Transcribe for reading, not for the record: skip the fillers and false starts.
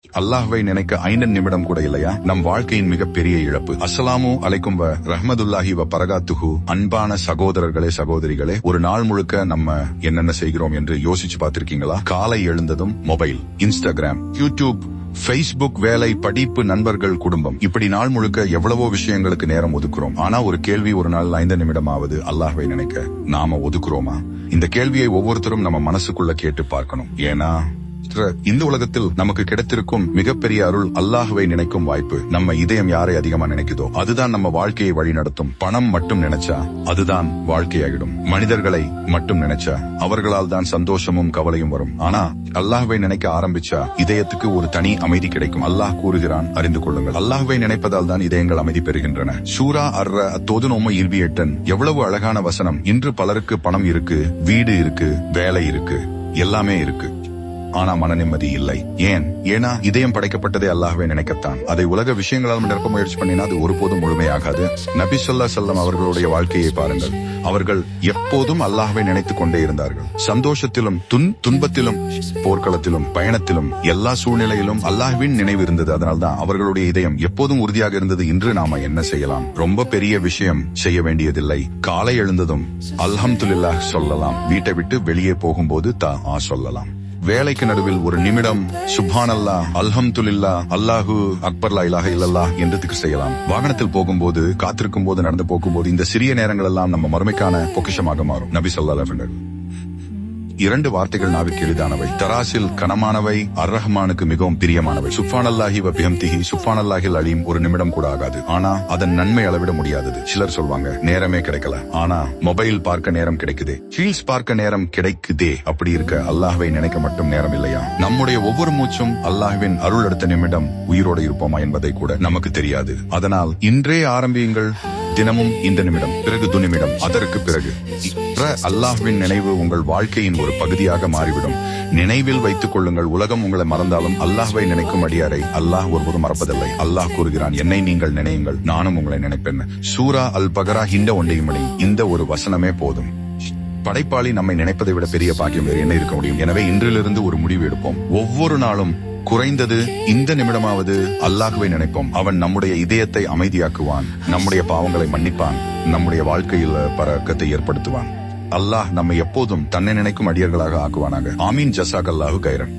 அல்லாஹ்வை நினைக்க 5 நிமிடம் கூட இல்லையா? நம் வாழ்க்கையின் மிகப்பெரிய இழப்பு. அஸ்ஸலாமு அலைக்கும் வ ரஹ்மத்துல்லாஹி வ பரகாத்துஹு. அன்பான சகோதரர்களே சகோதரிகளே, ஒரு நாள் முழுக்க நம்ம என்னென்ன செய்கிறோம் என்று யோசிச்சு பார்த்திருக்கீங்களா? காலை எழுந்ததும் மொபைல், இன்ஸ்டாகிராம், யூடியூப், Facebook, வேலை, படிப்பு, நண்பர்கள், குடும்பம், இப்படி நாள் முழுக்க எவ்வளவோ விஷயங்களுக்கு நேரம் ஒதுக்குறோம். ஆனா ஒரு கேள்வி, ஒரு நாள் 5 நிமிடமாவது அல்லாஹ்வை நினைக்க நாம ஒதுக்குறோமா? இந்த கேள்வியை ஒவ்வொருத்தரும் நம்ம மனசுக்குள்ள கேட்டு பார்க்கணும். ஏன்னா இந்த உலகத்தில் நமக்கு கிடைத்திருக்கும் மிகப்பெரிய அருள் அல்லாஹ்வை நினைக்கும் வாய்ப்பு. நம்ம இதயம் யாரை அதிகமா நினைக்குதோ அதுதான் நம்ம வாழ்க்கையை வழி நடத்தும். பணம் மட்டும் நினைச்சா அதுதான் வாழ்க்கையாகிடும். மனிதர்களை மட்டும் நினைச்சா அவர்களால் தான் சந்தோஷமும் கவலையும் வரும். ஆனா அல்லாஹ்வை நினைக்க ஆரம்பிச்சா இதயத்துக்கு ஒரு தனி அமைதி கிடைக்கும். அல்லாஹ் கூறுகிறான், அறிந்து கொள்ளுங்கள், அல்லாஹ்வை நினைப்பதால் தான் இதயங்கள் அமைதி பெறுகின்றன. சூரா அர்ர அத்தோதுனோம 28. எவ்வளவு அழகான வசனம். இன்று பலருக்கு பணம் இருக்கு, வீடு இருக்கு, வேலை இருக்கு, எல்லாமே இருக்கு, ஆனா மன நிம்மதி இல்லை. ஏன்னா இதயம் படைக்கப்பட்டதே அல்லாஹ்வை நினைக்கத்தான். அதை உலக விஷயங்களால் நிரப்ப முயற்சி பண்ணினா அது ஒருபோதும் முழுமையாகாது. நபி ஸல்லல்லாஹு அலைஹி வஸல்லம் அவர்களுடைய வாழ்க்கையை பாருங்கள். அவர்கள் எப்போதும் அல்லாஹ்வை நினைத்துக் கொண்டே இருந்தார்கள். சந்தோஷத்திலும் துன்பத்திலும், போர்க்களத்திலும், பயணத்திலும், எல்லா சூழ்நிலையிலும் அல்லாஹ்வின் நினைவு இருந்தது. அதனால்தான் அவர்களுடைய இதயம் எப்போதும் உறுதியாக இருந்தது. இன்று நாம என்ன செய்யலாம்? ரொம்ப பெரிய விஷயம் செய்ய வேண்டியதில்லை. காலை எழுந்ததும் அல்ஹம்துலில்லாஹ் சொல்லலாம். வீட்டை விட்டு வெளியே போகும்போது சொல்லலாம். வேலைக்கு நடுவில் ஒரு நிமிடம் சுப்ஹானல்லாஹ், அல்ஹம்துலில்லாஹ், அல்லாஹு அக்பர், லா இலாஹ இல்லல்லாஹ் என்று திக்ர் செய்யலாம். வாகனத்தில் போகும்போது, காத்திருக்கும் போது, நடந்து போகும்போது, இந்த சிறிய நேரங்கள் எல்லாம் நம்ம மறுமைக்கான பொக்கிஷமாக மாறும். நபி ஸல்லல்லாஹு அலைஹி வஸல்லம் 2 வார்த்தைகள் நாவிற்கு எளிதானவை, தராசில் கனமானவை, அர் ரஹ்மானுக்கு மிகவும் பிரியமானவை. சுப்ஹானல்லாஹி வ பிஹம்திஹி, சுப்ஹானல்லாஹில் அலீம். ஒரு நிமிடம் கூட ஆகாது, ஆனா அதன் நன்மை அளவிட முடியாதது. சிலர் சொல்வாங்க, நேரமே கிடைக்கல. ஆனா மொபைல் பார்க்க நேரம் கிடைக்குதே, ரீல்ஸ் பார்க்க நேரம் கிடைக்குதே. அப்படி இருக்க அல்லாஹ்வை நினைக்க மட்டும் நேரம் இல்லையா? நம்முடைய ஒவ்வொரு மூச்சும் அல்லாஹ்வின் அருள். அடுத்த நிமிடம் உயிரோடு இருப்போமா என்பதை கூட நமக்கு தெரியாது. அதனால் இன்றே ஆரம்பியுங்கள். தினமும் இந்த நிமிடம், பிறகு துநிமிடம், அதற்கு பிறகு அல்லாஹ்வின் நினைவு உங்கள் வாழ்க்கையின் ஒரு பகுதியாக மாறிவிடும். நினைவில் வைத்துக் கொள்ளுங்கள், உலகம் உங்களை மறந்தாலும் அல்லாஹ்வை நினைக்கும் அடியாரை அல்லாஹ் ஒருபோதும் மறப்பதில்லை. அல்லாஹ் கூறுகிறான், என்னை நீங்கள் நினையுங்கள், நானும் உங்களை நினைப்பேன். சூரா அல் பகரா இந்த ஒன்றையுமணி. இந்த ஒரு வசனமே போதும். படைப்பாளி நம்மை நினைப்பதை விட பெரிய பாக்கியம் வேறு என்ன இருக்க முடியும்? எனவே இன்றிலிருந்து ஒரு முடிவு எடுப்போம். ஒவ்வொரு நாளும் குறைந்தது இந்த நிமிடமாவது அல்லாஹ்வை நினைப்போம். அவன் நம்முடைய இதயத்தை அமைதியாக்குவான், நம்முடைய பாவங்களை மன்னிப்பான், நம்முடைய வாழ்க்கையில் பரக்கத்தை ஏற்படுத்துவான். அல்லாஹ் நம்மை எப்போதும் தன்னை நினைக்கும் அடியர்களாக ஆக்குவானாக. ஆமீன். ஜஸாக்கல்லாஹு கைரன்.